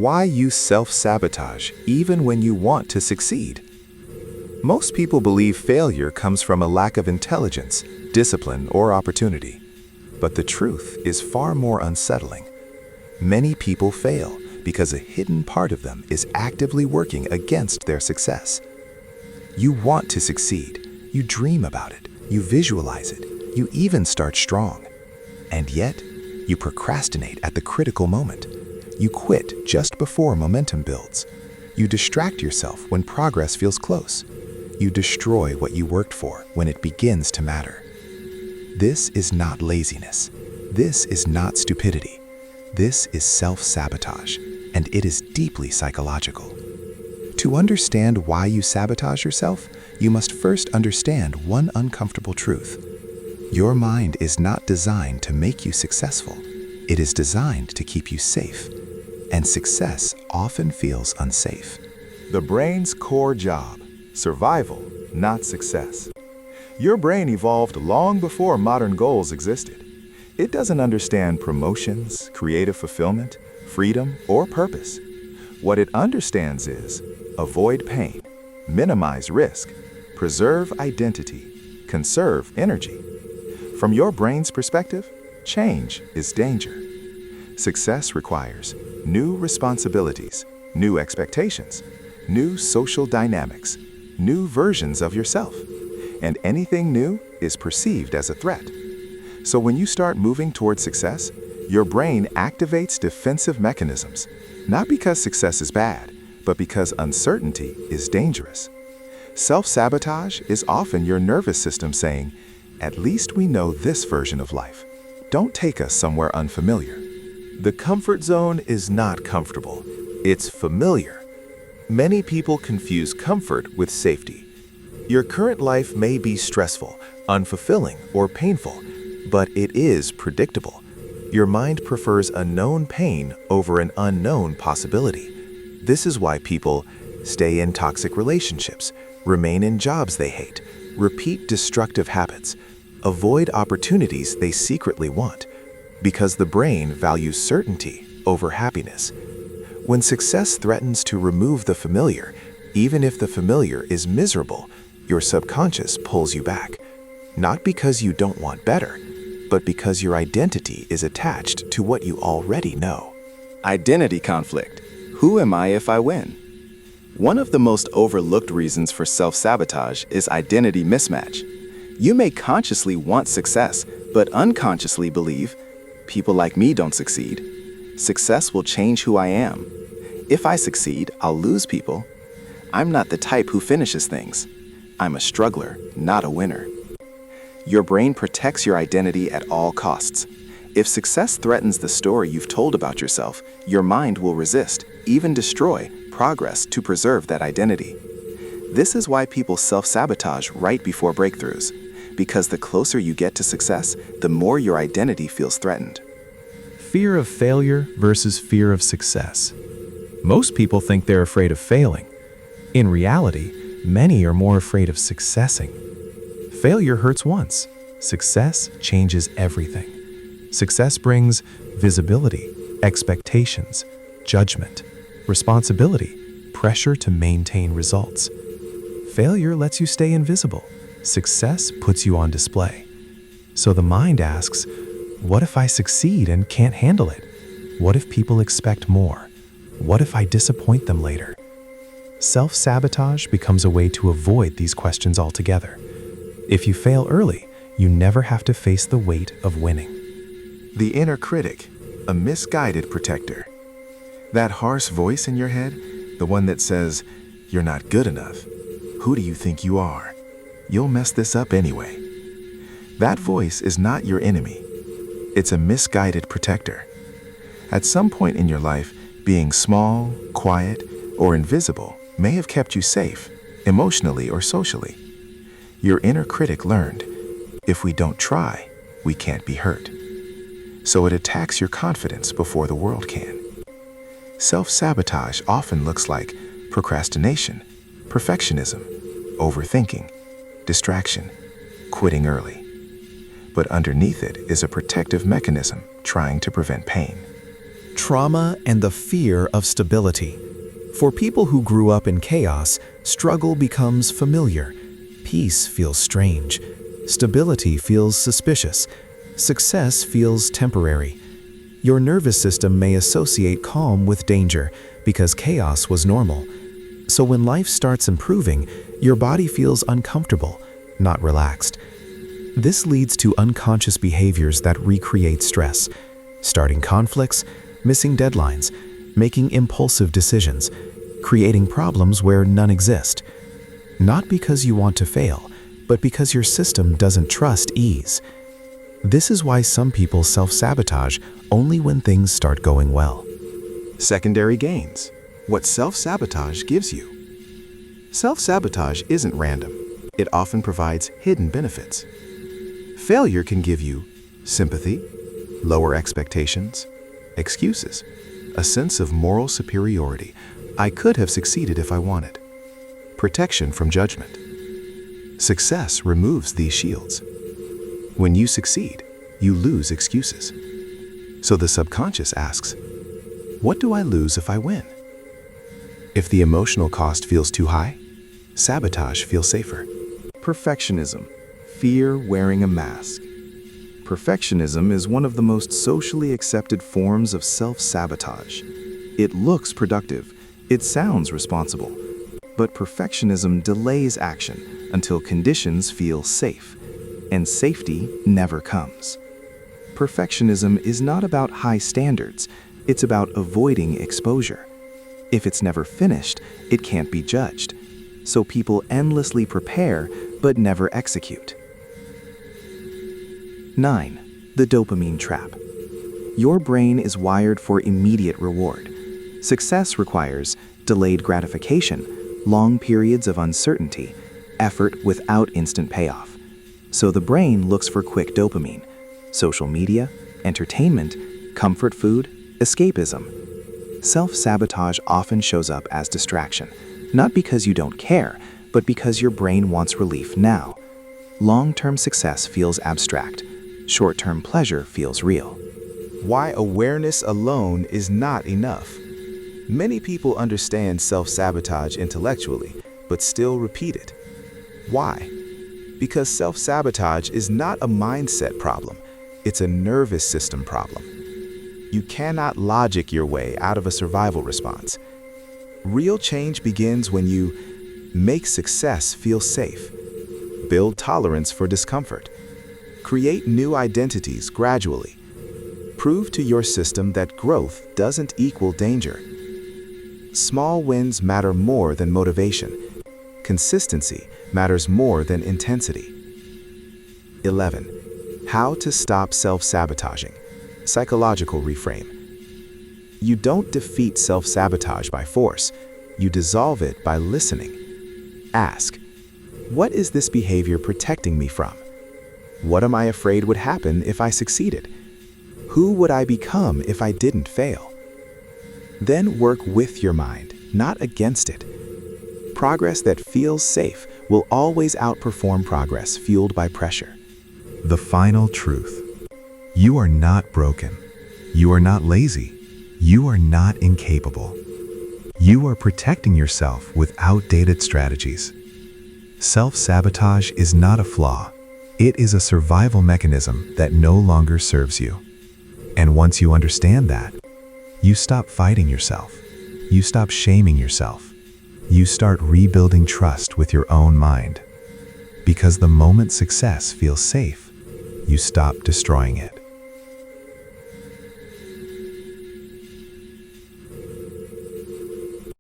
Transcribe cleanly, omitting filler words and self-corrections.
Why you self-sabotage even when you want to succeed? Most people believe failure comes from a lack of intelligence, discipline, or opportunity. But the truth is far more unsettling. Many people fail because a hidden part of them is actively working against their success. You want to succeed. You dream about it. You visualize it. You even start strong. And yet, you procrastinate at the critical moment. You quit just before momentum builds. You distract yourself when progress feels close. You destroy what you worked for when it begins to matter. This is not laziness. This is not stupidity. This is self-sabotage, and it is deeply psychological. To understand why you sabotage yourself, you must first understand one uncomfortable truth. Your mind is not designed to make you successful. It is designed to keep you safe. And success often feels unsafe. The brain's core job: survival, not success. Your brain evolved long before modern goals existed. It doesn't understand promotions, creative fulfillment, freedom, or purpose. What it understands is avoid pain, minimize risk, preserve identity, conserve energy. From your brain's perspective, change is danger. Success requires new responsibilities, new expectations, new social dynamics, new versions of yourself. And anything new is perceived as a threat. So when you start moving towards success, your brain activates defensive mechanisms, not because success is bad, but because uncertainty is dangerous. Self-sabotage is often your nervous system saying, "At least we know this version of life. Don't take us somewhere unfamiliar." The comfort zone is not comfortable. It's familiar. Many people confuse comfort with safety. Your current life may be stressful, unfulfilling, or painful, but it is predictable. Your mind prefers a known pain over an unknown possibility. This is why people stay in toxic relationships, remain in jobs they hate, repeat destructive habits, avoid opportunities they secretly want, because the brain values certainty over happiness. When success threatens to remove the familiar, even if the familiar is miserable, your subconscious pulls you back. Not because you don't want better, but because your identity is attached to what you already know. Identity conflict. Who am I if I win? One of the most overlooked reasons for self-sabotage is identity mismatch. You may consciously want success, but unconsciously believe, people like me don't succeed. Success will change who I am. If I succeed, I'll lose people. I'm not the type who finishes things. I'm a struggler, not a winner. Your brain protects your identity at all costs. If success threatens the story you've told about yourself, your mind will resist, even destroy, progress to preserve that identity. This is why people self-sabotage right before breakthroughs, because the closer you get to success, the more your identity feels threatened. Fear of failure versus fear of success. Most people think they're afraid of failing. In reality, many are more afraid of successing. Failure hurts once. Success changes everything. Success brings visibility, expectations, judgment, responsibility, pressure to maintain results. Failure lets you stay invisible. Success puts you on display. So the mind asks, what if I succeed and can't handle it? What if people expect more? What if I disappoint them later? Self-sabotage becomes a way to avoid these questions altogether. If you fail early, you never have to face the weight of winning. The inner critic, a misguided protector. That harsh voice in your head, the one that says, "You're not good enough. Who do you think you are? You'll mess this up anyway." That voice is not your enemy. It's a misguided protector. At some point in your life, being small, quiet, or invisible may have kept you safe, emotionally or socially. Your inner critic learned, if we don't try, we can't be hurt. So it attacks your confidence before the world can. Self-sabotage often looks like procrastination, perfectionism, overthinking, distraction, quitting early. But underneath it is a protective mechanism trying to prevent pain. Trauma and the fear of stability. For people who grew up in chaos, struggle becomes familiar. Peace feels strange. Stability feels suspicious. Success feels temporary. Your nervous system may associate calm with danger because chaos was normal. So when life starts improving, your body feels uncomfortable, not relaxed. This leads to unconscious behaviors that recreate stress, starting conflicts, missing deadlines, making impulsive decisions, creating problems where none exist. Not because you want to fail, but because your system doesn't trust ease. This is why some people self-sabotage only when things start going well. Secondary gains. What self-sabotage gives you. Self-sabotage isn't random. It often provides hidden benefits. Failure can give you sympathy, lower expectations, excuses, a sense of moral superiority. I could have succeeded if I wanted. Protection from judgment. Success removes these shields. When you succeed, you lose excuses. So the subconscious asks, what do I lose if I win? If the emotional cost feels too high, sabotage feels safer. Perfectionism, fear wearing a mask. Perfectionism is one of the most socially accepted forms of self-sabotage. It looks productive, it sounds responsible, but perfectionism delays action until conditions feel safe, and safety never comes. Perfectionism is not about high standards, it's about avoiding exposure. If it's never finished, it can't be judged. So people endlessly prepare but never execute. 9. The dopamine trap. Your brain is wired for immediate reward. Success requires delayed gratification, long periods of uncertainty, effort without instant payoff. So the brain looks for quick dopamine, social media, entertainment, comfort food, escapism. Self-sabotage often shows up as distraction, not because you don't care, but because your brain wants relief now. Long-term success feels abstract. Short-term pleasure feels real. Why awareness alone is not enough. Many people understand self-sabotage intellectually, but still repeat it. Why? Because self-sabotage is not a mindset problem, it's a nervous system problem. You cannot logic your way out of a survival response. Real change begins when you make success feel safe, build tolerance for discomfort, create new identities gradually, prove to your system that growth doesn't equal danger. Small wins matter more than motivation. Consistency matters more than intensity. 11. How to stop self-sabotaging. Psychological reframe. You don't defeat self-sabotage by force. You dissolve it by listening. Ask, what is this behavior protecting me from? What am I afraid would happen if I succeeded? Who would I become if I didn't fail? Then work with your mind, not against it. Progress that feels safe will always outperform progress fueled by pressure. The final truth. You are not broken. You are not lazy. You are not incapable. You are protecting yourself with outdated strategies. Self-sabotage is not a flaw. It is a survival mechanism that no longer serves you. And once you understand that, you stop fighting yourself. You stop shaming yourself. You start rebuilding trust with your own mind. Because the moment success feels safe, you stop destroying it.